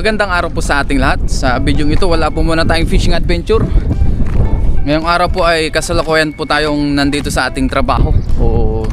Magandang araw po sa ating lahat. Sa video ito wala po muna tayong fishing adventure. Ngayong araw po ay kasalukuyan po tayong nandito sa ating trabaho o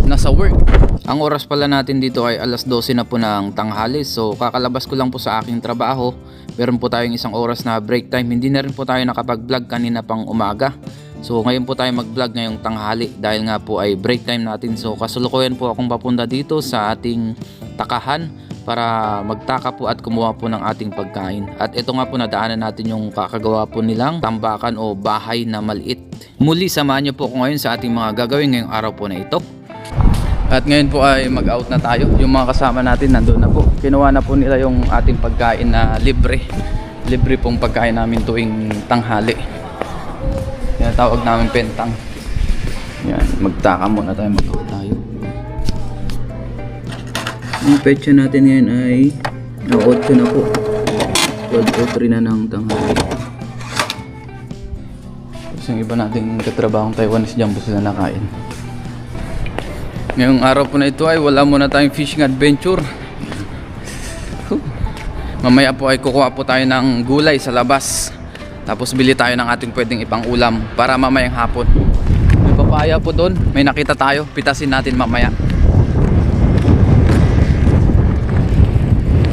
nasa work. Ang oras pala natin dito ay alas 12 na po ng tanghali. So kakalabas ko lang po sa aking trabaho. Meron po tayong isang oras na break time. Hindi na rin po tayo nakapag-vlog kanina pang umaga. So ngayon po tayo mag-vlog ngayong tanghali dahil nga po ay break time natin. So kasalukuyan po akong papunta dito sa ating takahan para magtaka po at kumuha po ng ating pagkain. At ito nga po, nadaanan natin yung kakagawa po nilang tambakan o bahay na maliit. Muli samahan niyo po ako ngayon sa ating mga gagawin ngayong araw po na ito. At ngayon po ay mag-out na tayo. Yung mga kasama natin nandun na po. Kinuha na po nila yung ating pagkain na libre. Libre pong pagkain namin tuwing tanghali. Yan tawag namin pentang. Yan, magtaka muna tayo, mag-out tayo. Ang petsa natin ngayon ay 8 na po. 12:03 na ng tanghali. Tapos yung iba nating katrabahong Taiwanese dyan po sila nakain. Ngayong araw po na ito ay wala muna tayong fishing adventure. Mamaya po ay kukuha po tayo ng gulay sa labas. Tapos bili tayo ng ating pwedeng ipang ulam para mamayang hapon. May papaya po doon. May nakita tayo. Pitasin natin mamaya.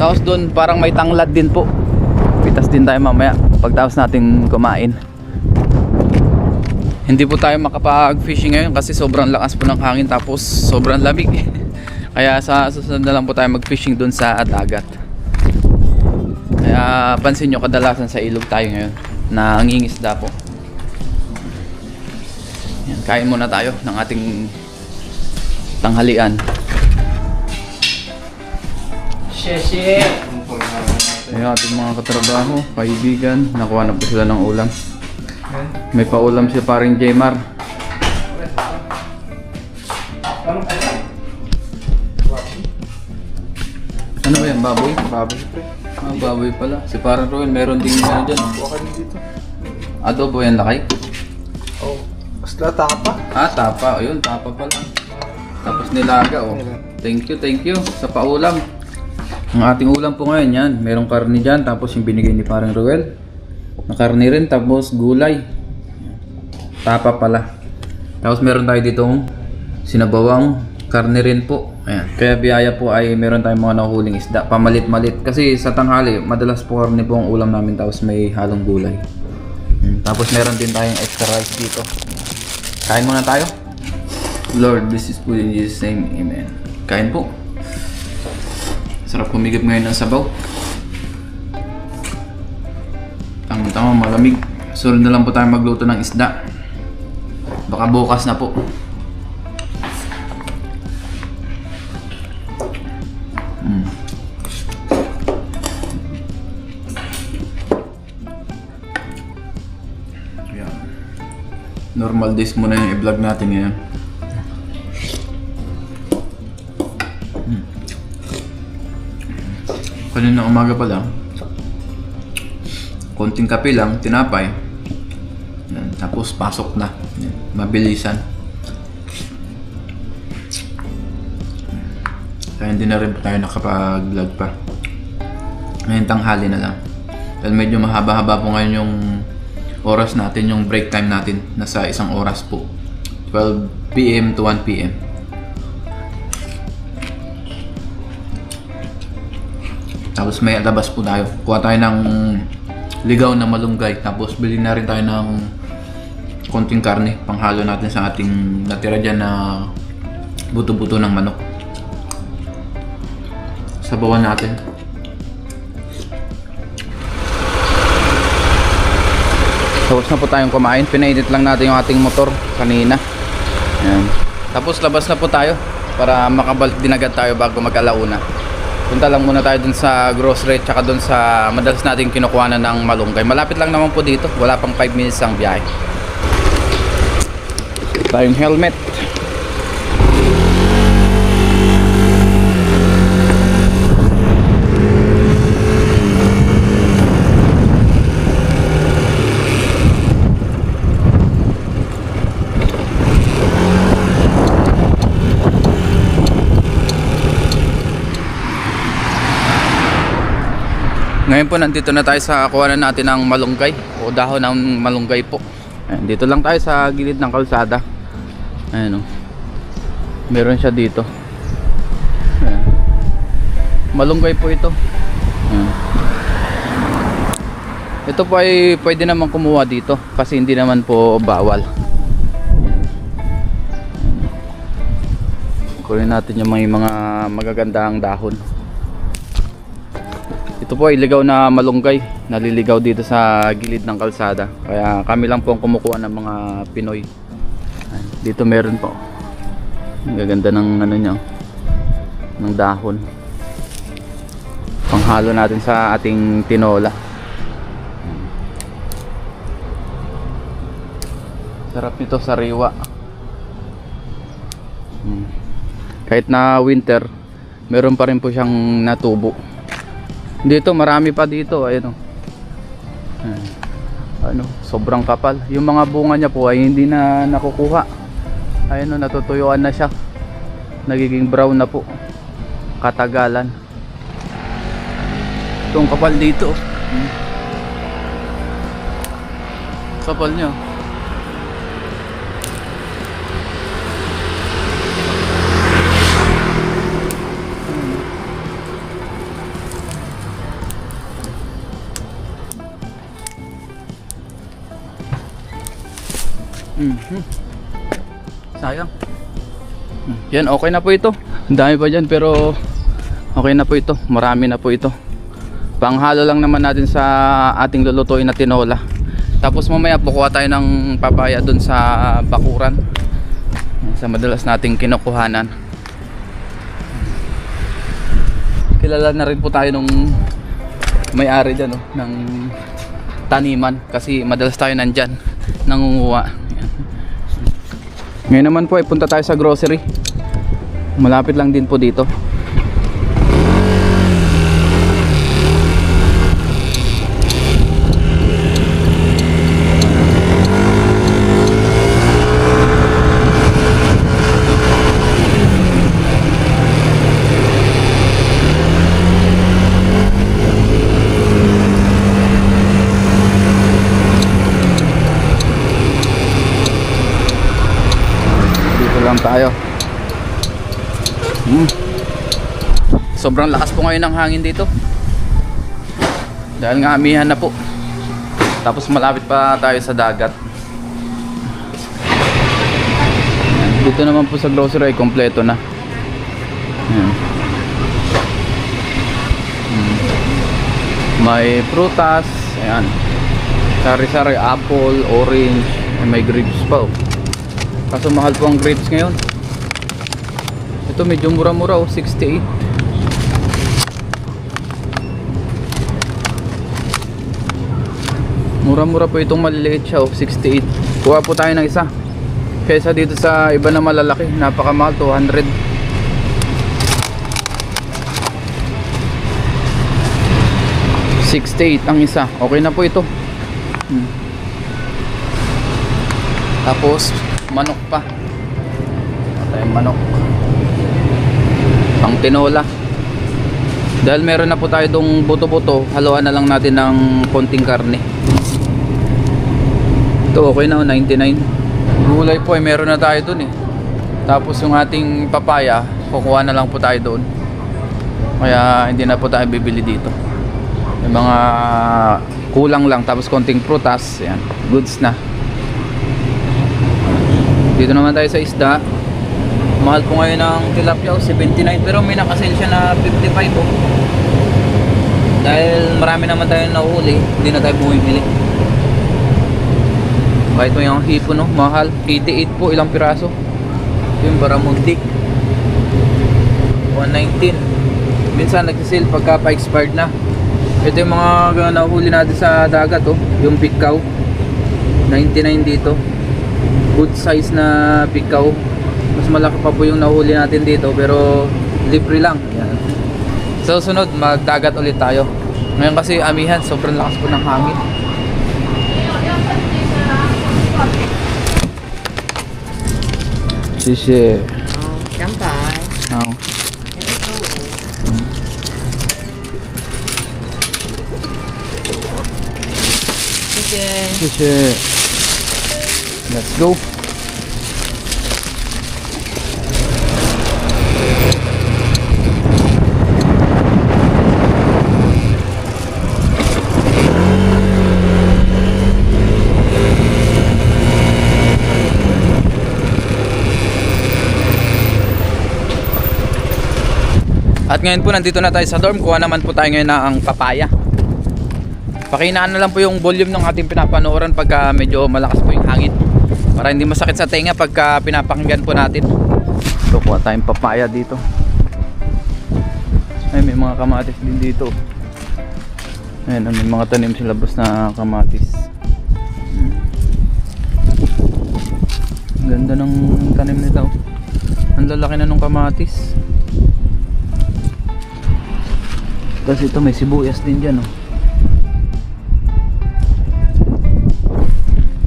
Tapos doon parang may tanglad din po. Pitas din tayo mamaya pagtapos natin kumain. Hindi po tayo makapag-fishing ngayon kasi sobrang lakas po ng hangin tapos sobrang lamig. Kaya sa susunod na lang po tayo mag-fishing doon sa dagat. Kaya pansin nyo, kadalasan sa ilog tayo ngayon na nangingisda po. Yan, kain muna tayo ng ating tanghalian. Ayun, ating mga katrabaho, kaibigan, nakuha na po sila ng ulam. May paulam si paring Jmar. Ano ba yan? Baboy? Baboy pre. Ah, baboy pala. Si parang Roel, meron din ano dyan. Buka din dito. Adobo yan, lakay? Oh, basta tapa. Ah, tapa. Ayun, tapa pala. Tapos nilaga, oh. Thank you sa paulam. Ang ating ulam po ngayon yan, merong karne dyan, tapos yung binigay ni parang Roel na karne rin, tapos gulay, tapa pala. Tapos meron tayo ditong sinabawang karne rin po. Ayan. Kaya biyaya po ay meron tayong mga nahuhuling isda, pamalit-malit. Kasi sa tanghali, madalas po karne po ang ulam namin, tapos may halong gulay. Tapos meron din tayong extra rice dito. Kain muna tayo. Lord, this is food in Jesus' name, amen. Kain po. Sarap humigop ngayon ng sabaw. Tama, malamig. Sunod na lang po tayo magluto ng isda. Baka bukas na po. Ayan. Normal days muna yung i-vlog natin ngayon. Kanina umaga pa lang, konting kape lang, tinapay. Yan, tapos pasok na. Yan, mabilisan. Kaya hindi na rin tayo nakapag-vlog pa. Ngayon tanghali na lang. Dahil medyo mahaba-haba po ngayon yung oras natin, yung break time natin. Nasa 1 oras po. 12 PM to 1 PM. Tapos may labas po tayo. Kuha tayo ng ligaw na malunggay. Tapos bili na rin tayo ng konting karne. Panghalo natin sa ating natira dyan na buto-buto ng manok. Sabawan natin. Tapos na po tayong kumain. Pinainit lang natin yung ating motor kanina. Ayan. Tapos labas na po tayo para makabalik din agad tayo bago mag-alauna. Punta lang muna tayo dun sa grocery tsaka dun sa madalas natin kinukuhanan ng malunggay. Malapit lang naman po dito. Wala pang 5 minutes ang biyahe. Tayong helmet. Ngayon po nandito na tayo sa kuhanan natin ng malunggay o dahon ng malunggay po. Ayan, dito lang tayo sa gilid ng kalsada. Ayan o. Meron siya dito. Ayan. Malunggay po ito. Ayan. Ito po ay pwede naman kumuha dito kasi hindi naman po bawal. Kunin natin yung mga magagandang dahon. Ito po ay ligaw na malunggay, naliligaw dito sa gilid ng kalsada. Kaya kami lang po ang kumukuha ng mga Pinoy. Ayan, dito meron po. Ang gaganda ng ano niya, ng dahon. Panghalo natin sa ating tinola. Sarap nito, sariwa. Kahit na winter, meron pa rin po siyang natubo. Dito marami pa dito, ayun oh. Ano, sobrang kapal. Yung mga bunga niya po ay hindi na nakukuha. Ayun oh, natutuyuan na siya. Nagiging brown na po. Katagalan. Itong kapal dito. Kapal niya. Sayang. Yan, okay na po ito. Ang dami pa dyan pero okay na po ito. Marami na po ito. Panghalo lang naman natin sa ating lulutuin na tinola. Tapos mamaya kukuha tayo ng papaya dun sa bakuran. Sa madalas nating kinukuhanan. Kilala na rin po tayo nung may-ari dyan oh, ng taniman. Kasi madalas tayo nandyan nangunguha. Ngayon naman po ay punta tayo sa grocery. Malapit lang din po dito. Tayo. Sobrang lakas po ngayon ng hangin dito. Dahil nga amihan na po. Tapos malapit pa tayo sa dagat. Dito naman po sa grocery ay kompleto na. May prutas, ayan. Sari-sari, apple, orange, may grapes pa oh. Kaso mahal po ang grapes ngayon. Ito medyo mura-mura oh, 68. Mura-mura po itong maliliit siya oh, 68. Kuha po tayo ng isa. Kaysa dito sa iba na malalaki, napakamahal, 200. $68 ang isa. Okay na po ito. Tapos manok pa. Tayong manok. Pang tinola. Dahil meron na po tayo dong buto-buto, haluan na lang natin ng konting karne. Ito okay na, 99. Gulay po ay meron na tayo dun eh. Tapos yung ating papaya, kukuha na lang po tayo doon. Kaya hindi na po tayo bibili dito. Yung mga kulang lang, tapos konting prutas, yan, goods na. Dito naman tayo sa isda. Mahal po ngayon ng tilapia, 79, pero may nakasale siya na 55 po. Dahil marami naman tayong nahuhuli, hindi na tayo bumibili. Kahit mo yung hipo no, mahal, 88 po ilang piraso. Ito yung baramuntik, 119. Minsan nagsisale pagka pa-expired na. Ito yung mga nahuhuli natin sa dagat oh, yung pikaw, 99 dito. Good size na pikaw. Mas malaki pa po yung nahuli natin dito, pero libre lang. Yan. So sunod, magdagat ulit tayo. Ngayon kasi amihan, sobrang lakas po ng hangin. Sisi. Kampai. Shit. Let's go. At ngayon po nandito na tayo sa dorm. Kuha naman po tayo ngayon ng papaya. Pakinaan na lang po yung volume ng ating pinapanooran pagka medyo malakas po yung hangin, para hindi masakit sa tenga pagka pinapakinggan po natin. So kuha tayong papaya dito. Ay, may mga kamatis din dito. Ayan, may mga tanim sa labas na kamatis. Ganda ng tanim nito. Ang lalaki na ng kamatis. Tapos ito may sibuyas din dyan, oh.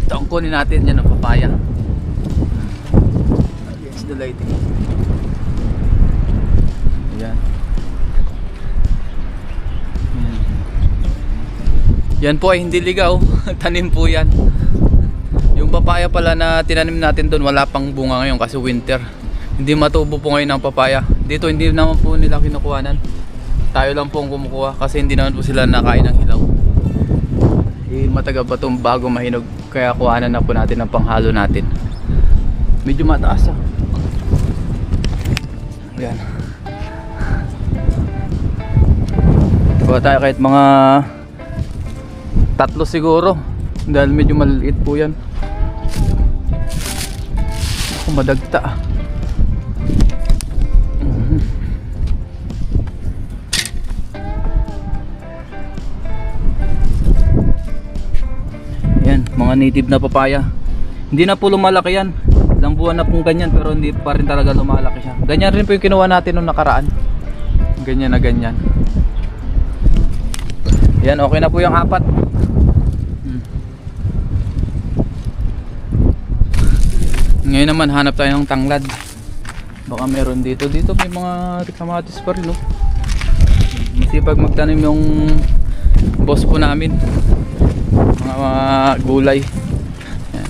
Ito ang kunin natin yan ng papaya. Against the lighting. Ayan. Yan po ay hindi ligaw. Tanim po yan. Yung papaya pala na tinanim natin doon, wala pang bunga ngayon kasi winter. Hindi matubo po ngayon ang papaya. Dito hindi naman po nila kinukuhanan. Tayo lang po ang kumukuha kasi hindi naman po sila nakain ng hilaw. Matagal pa itong bago mahinog, kaya kuhanan na po natin ang panghalo natin. Medyo mataas ah. Yan. Kuha tayo kahit mga 3 siguro, dahil medyo maliliit po yan. Ako, madagta ah. Mga native na papaya. Hindi na po lumalaki yan. Ilang buwan na pong ganyan, pero hindi pa rin talaga lumalaki siya. Ganyan rin po yung kinuha natin nung nakaraan. Ganyan na ganyan. Yan, okay na po yung 4. Ngayon naman hanap tayo ng tanglad. Baka meron dito. Dito may mga kamatis pa rin, oh. Masipag magtanim yung boss po namin. Mga gulay. Yan.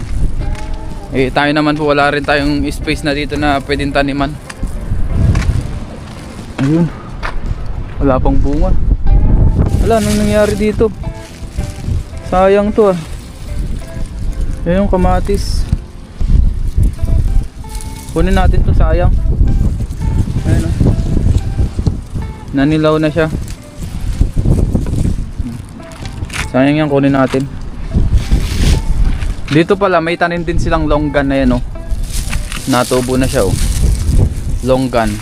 Eh tayo naman po wala rin tayong space na dito na pwedeng taniman. Ayun, wala pang bunga. Wala, anong nangyari dito? Sayang to ah. Yan yung kamatis. Kunin natin to, sayang. Ayun, oh. Nanilaw na siya. Sayang yan, kunin natin. Dito pala may tanim din silang longgan na yan, oh. Natubo na siya, oh. Longgan.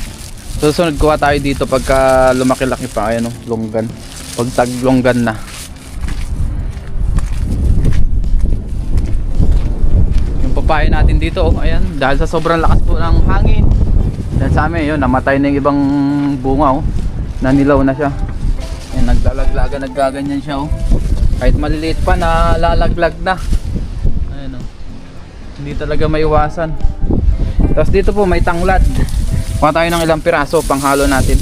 Susunod kuha tayo dito pagka lumaki-laki pa. Ayan, oh, longgan. Pag taglonggan na. Yung papaya natin dito, oh, ayan. Dahil sa sobrang lakas po ng hangin, dahil sa amin, yun, namatay na yung ibang bunga, oh. Nanilaw na siya. Ayan, naglalaglaga, naggaganyan siya, oh. Kahit maliliit pa, nalalaglag na. Ayan, oh. Hindi talaga maiwasan. Tapos dito po may tanglad. Kuha tayo ng ilang piraso panghalo natin.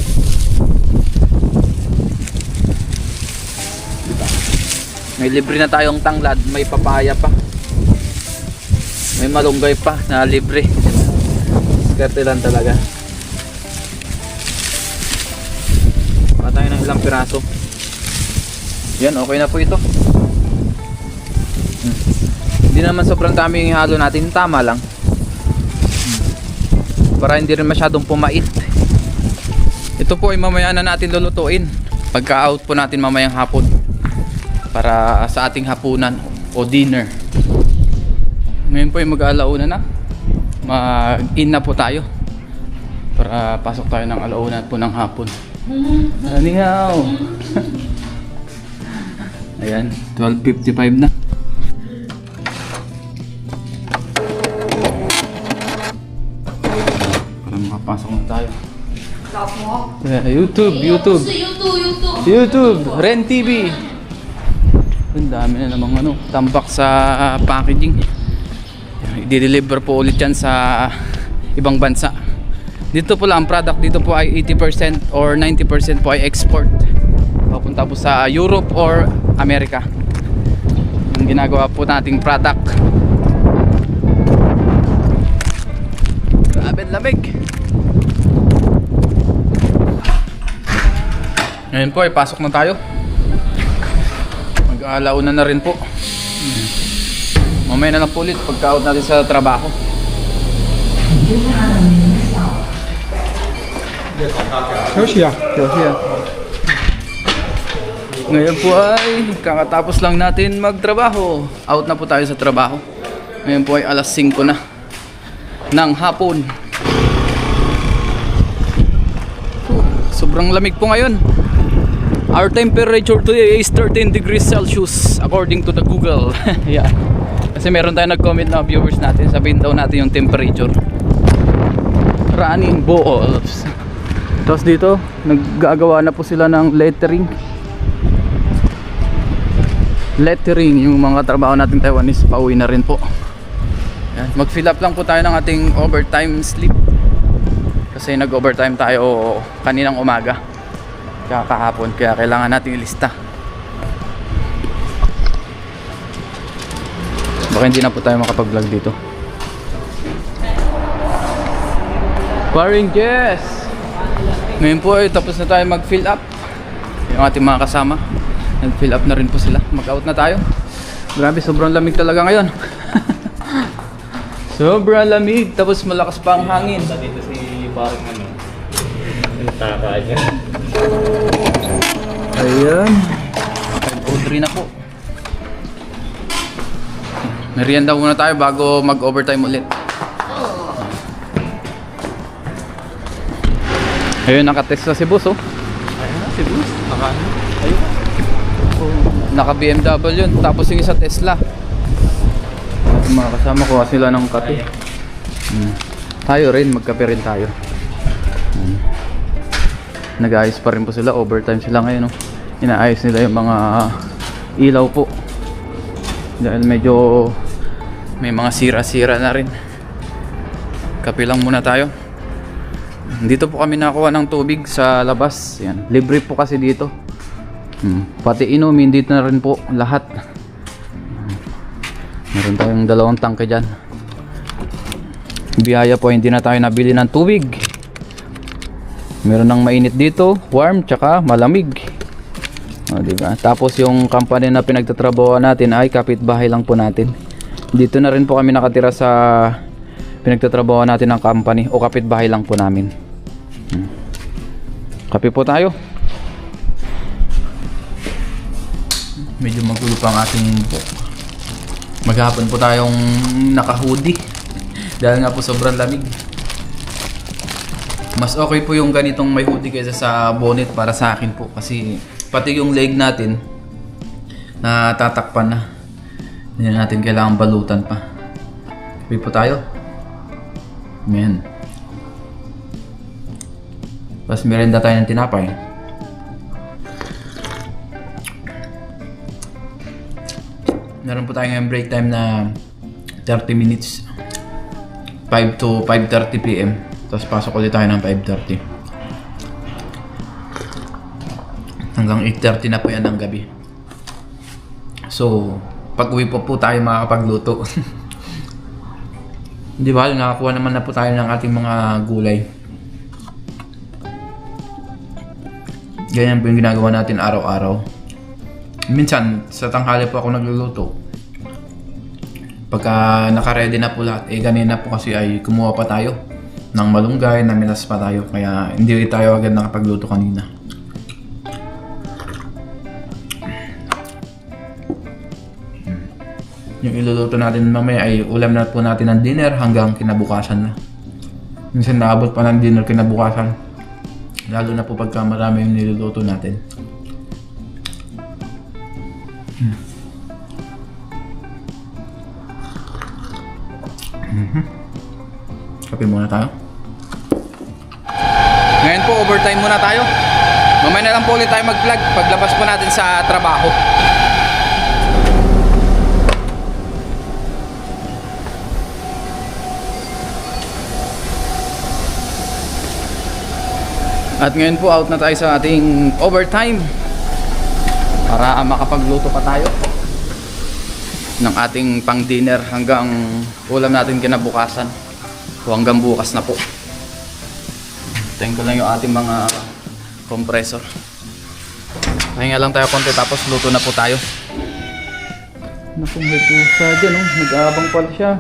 May libre na tayong tanglad. May papaya pa. May malunggay pa na libre. Skerte lang talaga. Kuha tayo ng ilang piraso. Yan, okay na po ito. Hindi naman sobrang dami yung halo natin. Tama lang. Para hindi rin masyadong pumait. Ito po ay mamaya na natin lulutuin. Pagka-out po natin mamayang hapon. Para sa ating hapunan o dinner. Ngayon po ay mag-alauna na. Mag-in na po tayo. Para pasok tayo ng alauna po ng hapon. Anihaw! Ayan, 12:55 na. Para makapasok na tayo. YouTube, Ren TV. Ang dami na namang ano, tambak sa packaging. I-deliver po ulit yan sa ibang bansa. Dito po lang, ang product dito po ay 80% or 90% po ay export. Papunta po sa Europe or Amerika. yung ginagawa po nating product. Grabe lamig. Ngayon po ay pasok na tayo. Mag-aalauna na rin po. Mamaya na lang po ulit pagka-out natin sa trabaho. Yoshia. Ngayon po ay kakatapos lang natin magtrabaho. Out na po tayo sa trabaho. Ngayon po ay alas 5 na ng hapon. Sobrang lamig po ngayon. Our temperature today is 13 degrees Celsius according to the Google. Yeah. Kasi meron tayong nag-comment na viewers natin. Sabihin daw natin yung temperature. Running balls. Tapos dito, naggagawa na po sila ng lettering. Yung mga trabaho natin Taiwanese, pauwi na rin po. Yan. Mag-fill up lang po tayo ng ating overtime sleep. Kasi nag-overtime tayo kaninang umaga. Kaya kahapon, kaya kailangan natin ilista. Baka hindi na po tayo makapag-vlog dito. Paring Jess! Ngayon po ay tapos na tayo mag-fill up. Yung ating mga kasama, nag-fill up na rin po sila. Mag-out na tayo. Grabe, sobrang lamig talaga ngayon. Sobrang lamig, tapos malakas pa ang hangin. Dito si parang ano, nagtaka niya. Ayan. 5:03 na po. Merienda muna tayo bago mag-overtime ulit. Ayun, nakatest na si Boss, oh. Ayun na, si Bruce. Ayun. Naka BMW yun, tapos yung isa Tesla. Yung mga kasama ko sila ng kape. Tayo rin, magkape rin tayo. Nag-ayos pa rin po sila, overtime sila ngayon, oh. Inaayos nila yung mga ilaw po. Dahil medyo may mga sira-sira na rin. Kape lang muna tayo. Dito po kami nakuha ng tubig sa labas. Yan. Libre po kasi dito. Pati inumin dito na rin po lahat. Meron tayong 2 tangke dyan. Biyaya po, hindi na tayo nabili ng tubig. Meron ng mainit dito, warm tsaka malamig. Diba? Tapos yung company na pinagtatrabahoan natin ay kapitbahay lang po natin. Dito na rin po kami nakatira sa pinagtatrabahoan natin ng company, o kapitbahay lang po namin. Kape po tayo. Medyo magulo pa ang ating maghapon po tayong naka-hoodie dahil nga po sobrang lamig. Mas okay po yung ganitong may hoodie kaysa sa bonnet para sa akin po, kasi pati yung leg natin natatakpan na. Hindi na natin kailangan balutan pa. Kape po tayo. Ayan. Tapos merenda tayo ng tinapay. Meron po tayo ngayong break time na 30 minutes. 5 to 5:30 PM. Tapos pasok ulit tayo ng 5:30. Hanggang 8:30 na po yan ng gabi. So, pag-uwi po tayo makakapagluto. Di ba? Nakakuha naman na po tayo ng ating mga gulay. Ganyan po yung ginagawa natin araw-araw. Minsan, sa tanghali po ako nagluluto. Pagka naka-ready na po lahat, ganina po kasi ay kumuha pa tayo ng malunggay, namitas pa tayo. Kaya hindi tayo agad nakapagluto kanina. Yung iluluto natin mamaya ay ulam na po natin ng dinner hanggang kinabukasan na. Minsan naabot pa ng dinner kinabukasan. Lalo na po pagka marami yung niluluto natin. Kape muna tayo. Ngayon po, overtime muna tayo. Mamaya na lang po ulit tayo mag-vlog paglabas po natin sa trabaho. At ngayon po, out na tayo sa ating overtime para makapagluto pa tayo. ng ating pang dinner hanggang ulam natin kinabukasan o hanggang bukas na po. Tingnan ko lang yung ating mga compressor. Pahinga lang tayo konti tapos luto na po tayo. Nakong may pusa dyan, oh. Nag-aabang pala siya.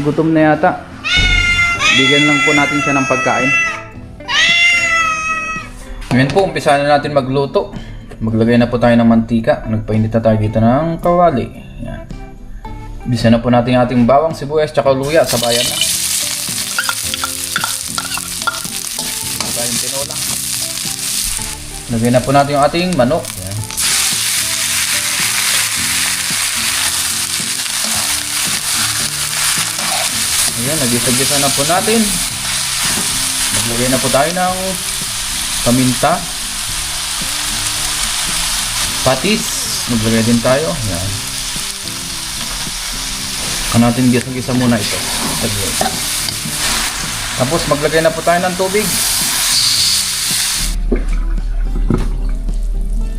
Gutom na yata. Bigyan lang po natin siya ng pagkain. Ngayon po, umpisa na natin magluto. Maglagay na po tayo ng mantika. Nagpainit na tayo dito ng kawali. Yan. Bisa na po natin ating bawang, sibuyas, tsaka luya. Sabayan na. Tayong tinola. Lagay na po natin yung ating manok. Yan. Ayan, nagisa-gisa na po natin. Maglagay na po tayo ng paminta, patis, maglagay din tayo. Ayan. Saka natin gisa-gisa muna ito. Tapos maglagay na po tayo ng tubig.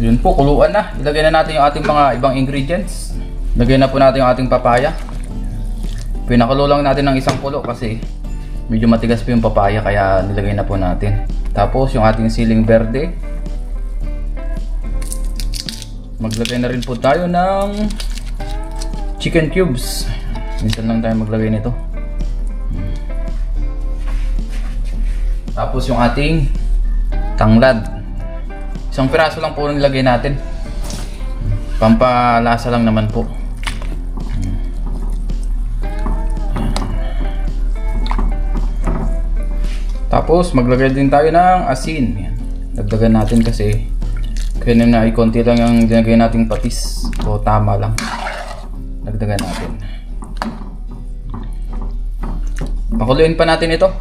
Yun po, kuluan na. Ilagay na natin yung ating mga ibang ingredients. Lagay na po natin yung ating papaya. Pinakulo lang natin ng isang kulo kasi medyo matigas po yung papaya kaya nilagay na po natin. Tapos yung ating siling berde. Maglagay na rin po tayo ng chicken cubes. Minsan lang tayo maglagay nito. Tapos yung ating tanglad. Isang piraso lang po nilagay natin. Pampalasa lang naman po. Tapos maglagay din tayo ng asin. Yan. Dagdagan natin kasi kaya na konti lang yung dinagay nating patis. So tama lang. Dagdagan natin. Pakuluin pa natin ito.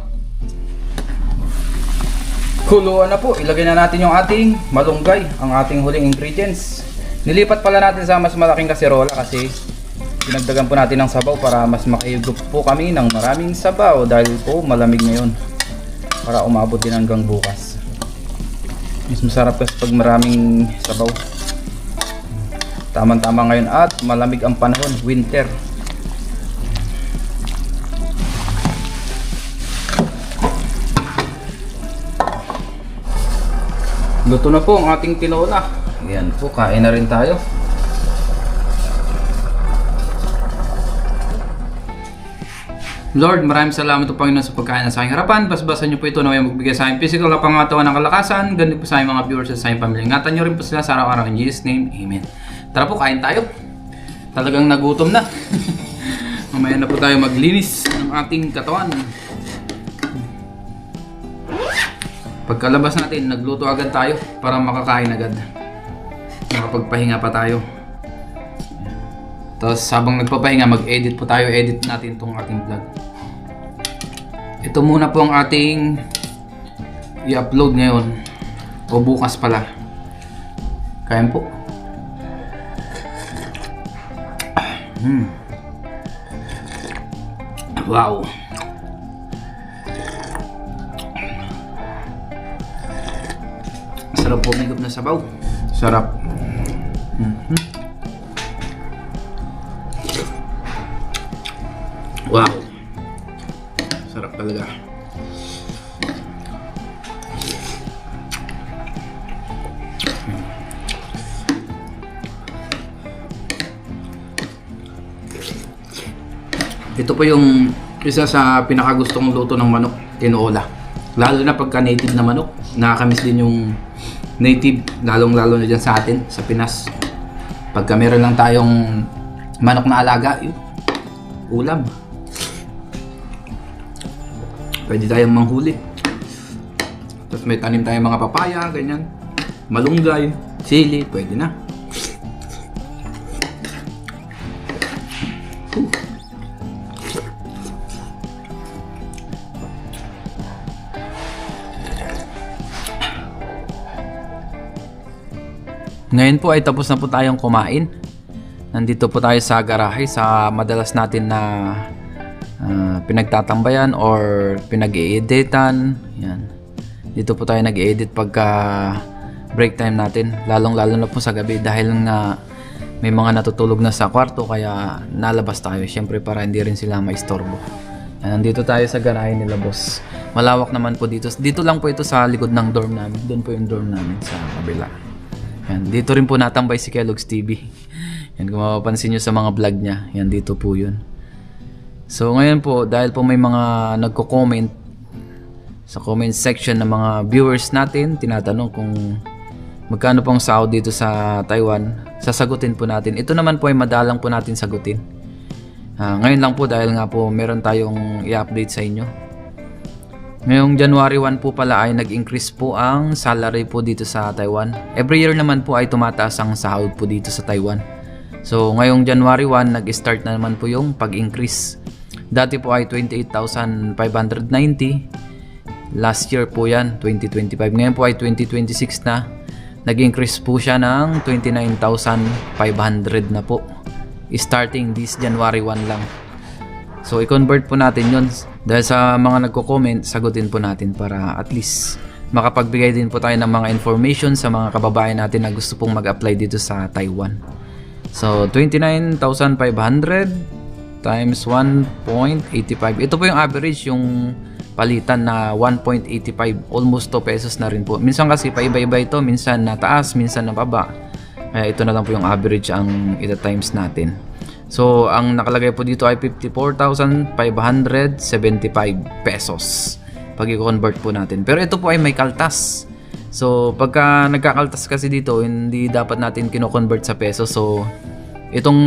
Kuluan na po. Ilagay na natin yung ating malunggay, ang ating huling ingredients. Nilipat pala natin sa mas malaking kaserola kasi pinagdagan po natin ng sabaw para mas makayugup po kami ng maraming sabaw dahil po malamig ngayon. Para umabot din hanggang bukas. Mas masarap kasi pag maraming sabaw. Tama-tama ngayon at malamig ang panahon, winter. Luto na po ang ating tinola. Ayan po, kain na rin tayo. Lord, maraming salamat po Panginoon sa pagkain na sa aking harapan. Basbasan niyo po ito na may magbigay sa aking physical na pangatawan ng kalakasan. Ganun po sa aking mga viewers at sa aking pamilya. Ingatan niyo rin po sila sa araw-araw. In Jesus' name, Amen. Tara po, kain tayo. Talagang nagutom na. Mamaya na po tayo maglinis ng ating katawan. Pagkalabas natin, nagluto agad tayo para makakain agad. Makapagpahinga pa tayo. Tapos habang nagpapahinga, mag-edit po tayo. Edit natin itong ating vlog. Ito muna po ang ating i-upload ngayon. O bukas pala. Kain po. Wow. Sarap po umigop na sabaw. Sarap. Wow. Sarap talaga. Ito po yung isa sa pinakagustong luto ng manok, tinola. Lalo na pagka native na manok, nakakamiss din yung native, lalong-lalo na dyan sa atin, sa Pinas. Pagka meron lang tayong manok na alaga, yun, ulam. Pwede tayong manghuli. Tapos may tanim tayong mga papaya, ganyan. Malunggay, sili, pwede na. Ngayon po ay tapos na po tayong kumain. Nandito po tayo sa garahe, sa madalas natin na pinagtatambayan or pinag-i-editan. Yan. Dito po tayo nag-edit pagka break time natin. Lalong-lalo na po sa gabi dahil nga may mga natutulog na sa kwarto kaya nalabas tayo syempre para hindi rin sila maistorbo. Nandito tayo sa garahe nila boss. Malawak naman po dito. Dito lang po ito sa likod ng dorm namin. Doon po yung dorm namin sa kabila. Yan, dito rin po natambay si Kellogg's TV. Yan, kung mapapansin nyo sa mga vlog niya, yan dito po yun. So ngayon po, dahil po may mga nagko-comment sa comment section ng mga viewers natin, tinatanong kung magkano pong sahod dito sa Taiwan, sasagutin po natin. Ito naman po ay madalang po natin sagutin. Ngayon lang po dahil nga po meron tayong i-update sa inyo. Ngayong January 1 po pala ay nag-increase po ang salary po dito sa Taiwan. Every year naman po ay tumataas ang sahod po dito sa Taiwan. So ngayong January 1 nag-start na naman po yung pag-increase. Dati po ay 28,590. Last year po yan, 2025. Ngayon po ay 2026 na. Nag-increase po siya ng 29,500 na po. Starting this January 1 lang. So i-convert po natin yun. Dahil sa mga nagko-comment, sagutin po natin para at least makapagbigay din po tayo ng mga information sa mga kababayan natin na gusto pong mag-apply dito sa Taiwan. So 29,500 times 1.85. Ito po yung average, yung palitan na 1.85, almost 2 pesos na rin po. Minsan kasi paiba-iba ito, minsan nataas, minsan nababa. Kaya ito na lang po yung average ang ita times natin. So ang nakalagay po dito ay 54,575 pesos pag i-convert po natin. Pero ito po ay may kaltas. So pagka nagkakaltas kasi dito, hindi dapat natin kino-convert sa peso. So itong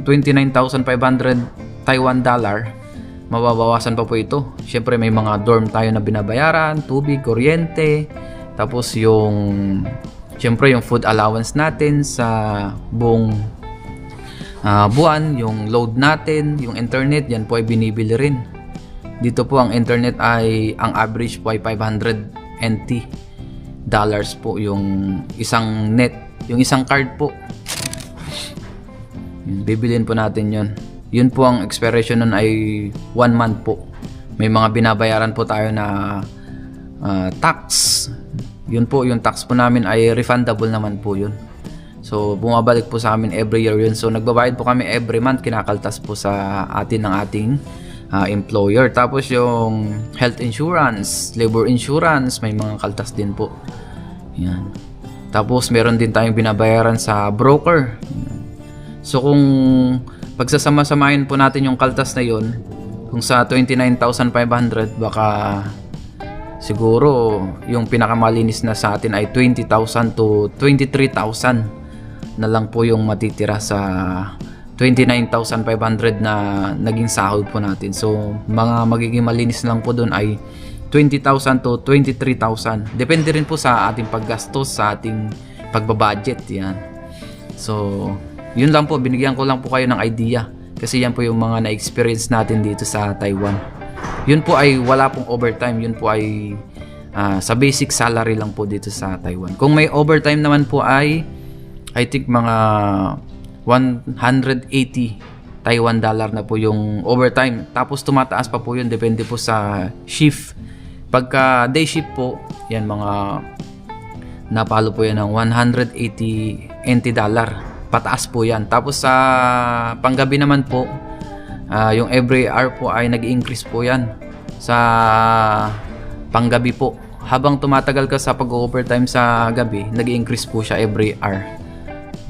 29,500 Taiwan dollar, mababawasan pa po ito. Siyempre may mga dorm tayo na binabayaran, tubig, kuryente, tapos yung siyempre yung food allowance natin sa buong buwan, yung load natin, yung internet, yan po ay binibili rin. Dito po ang internet ay ang average po ay 500 NT dollars po yung isang net, yung isang card po. Bibilin po natin yon. Yun po ang expiration nun ay 1 month po. May mga binabayaran po tayo na tax. Yun po, yung tax po namin ay refundable naman po yun. So bumabalik po sa amin every year yun. So nagbabayad po kami every month, kinakaltas po sa atin ng ating employer. Tapos yung health insurance, labor insurance, may mga kaltas din po. Yan. Tapos meron din tayong binabayaran sa broker. So kung pagsasama-samahin po natin yung kaltas na yun, kung sa 29,500 baka siguro yung pinakamalinis na sa atin ay 20,000 to 23,000 na lang po yung matitira sa 29,500 na naging sahod po natin. So mga magiging malinis lang po doon ay 20,000 to 23,000. Depende rin po sa ating paggastos, sa ating pagbabudget yan. So yun lang po, binigyan ko lang po kayo ng idea kasi yan po yung mga na-experience natin dito sa Taiwan. Yun po ay wala pong overtime, yun po ay sa basic salary lang po dito sa Taiwan. Kung may overtime naman po ay I think mga 180 Taiwan dollar na po yung overtime. Tapos tumataas pa po yun, depende po sa shift. Pagka day shift po, yan mga napalo po yan ng 180 NT dollar. Pataas po yan. Tapos sa panggabi naman po, yung every hour po ay nag-increase po yan sa panggabi po. Habang tumatagal ka sa pag-overtime sa gabi, nag-increase po siya every hour.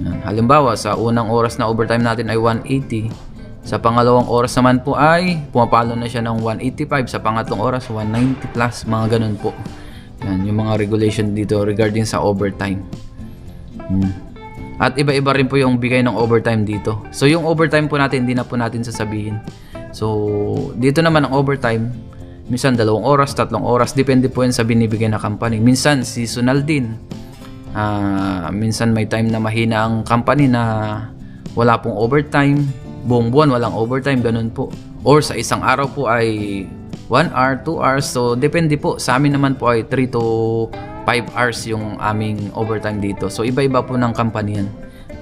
Yan. Halimbawa, sa unang oras na overtime natin ay 180. Sa pangalawang oras naman po ay pumapalo na siya ng 185. Sa pangatlong oras, 190 plus. Mga ganun po. Yan, yung mga regulation dito regarding sa overtime. At iba-iba rin po yung bigay ng overtime dito. So yung overtime po natin, hindi na po natin sasabihin. So dito naman ang overtime, minsan 2 oras, 3 oras, depende po yan sa binibigay na company. Minsan seasonal din. Minsan may time na mahina ang company na wala pong overtime. Buong buwan walang overtime, ganun po. Or sa isang araw po ay 1 hour, 2 hours. So depende po. Sa amin naman po ay 3 to 5 hours yung aming overtime dito. So iba-iba po ng company yan.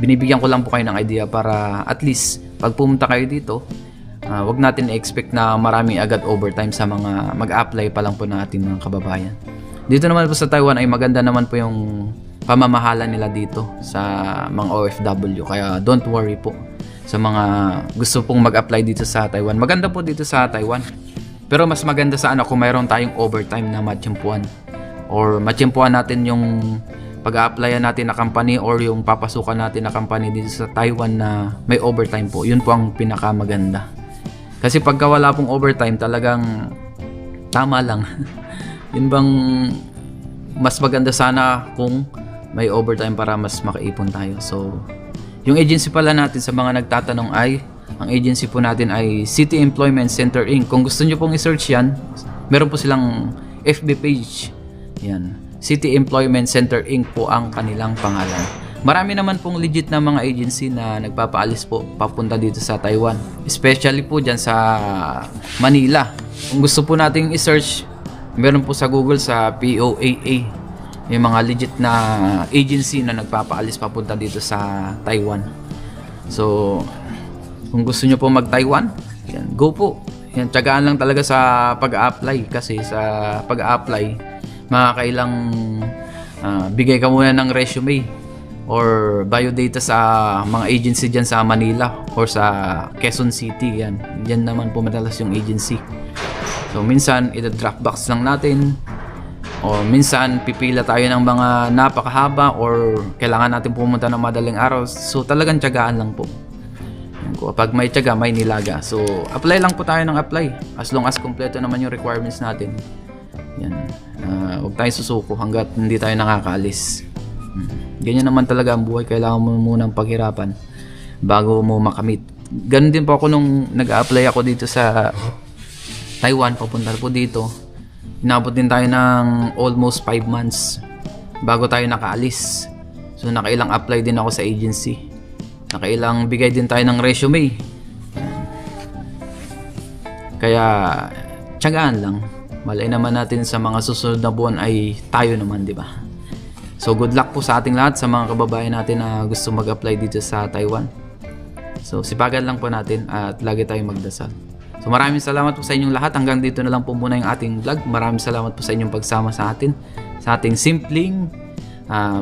Binibigyan ko lang po kayo ng idea para at least pag pumunta kayo dito, wag natin i-expect na marami agad overtime sa mga mag-apply pa lang po na ating mga kababayan. Dito naman po sa Taiwan ay maganda naman po yung pamamahala nila dito sa mga OFW. Kaya don't worry po sa mga gusto pong mag-apply dito sa Taiwan. Maganda po dito sa Taiwan. Pero mas maganda sana kung mayroon tayong overtime na matiyempuan. Or matiyempuan natin yung pag-a-applyan natin na company or yung papasukan natin na company dito sa Taiwan na may overtime po. Yun po ang pinakamaganda. Kasi pagka wala pong overtime, talagang tama lang. Yun bang mas maganda sana kung may overtime para mas makaipon tayo. So, yung agency pala natin sa mga nagtatanong ay, ang agency po natin ay City Employment Center Inc. Kung gusto nyo pong i-search yan, meron po silang FB page. Yan. City Employment Center Inc. po ang kanilang pangalan. Marami naman pong legit na mga agency na nagpapaalis po papunta dito sa Taiwan. Especially po dyan sa Manila. Kung gusto po nating i-search, meron po sa Google sa POAA. May mga legit na agency na nagpapaalis papunta dito sa Taiwan. So, kung gusto nyo po mag-Taiwan, yan, go po. Yan, tiyagaan lang talaga sa pag-a-apply. Kasi sa pag-a-apply, makakailang bigay ka muna ng resume or biodata sa mga agency dyan sa Manila or sa Quezon City. Yan naman po madalas yung agency. So minsan ida-dropbox lang natin o minsan pipila tayo ng mga napakahaba or kailangan natin pumunta ng madaling araw. So talagang tiyagaan lang po. Kapag may tiyaga, may nilaga. So apply lang po tayo ng apply as long as kompleto naman yung requirements natin. Yan. Huwag tayo susuko hanggat hindi tayo nakakaalis. Ganyan naman talaga ang buhay. Kailangan mo munang paghirapan bago mo makamit. Ganun din po ako nung nag-apply ako dito sa Taiwan. Papunta po dito. Inabot din tayo ng almost 5 months bago tayo nakaalis. So nakailang apply din ako sa agency. Nakailang bigay din tayo ng resume. Kaya tiyagaan lang. Malay naman natin sa mga susunod na buwan ay tayo naman, di ba? So good luck po sa ating lahat, sa mga kababayan natin na gusto mag-apply dito sa Taiwan. So sipagan lang po natin at lagi tayong magdasal. So maraming salamat po sa inyong lahat. Hanggang dito na lang po muna yung ating vlog. Maraming salamat po sa inyong pagsama sa atin sa ating simpleng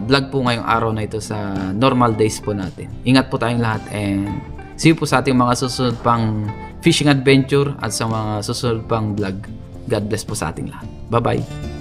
vlog po ngayong araw na ito sa normal days po natin. Ingat po tayong lahat and see you po sa ating mga susunod pang fishing adventure at sa mga susunod pang vlog. God bless po sa ating lahat. Bye-bye.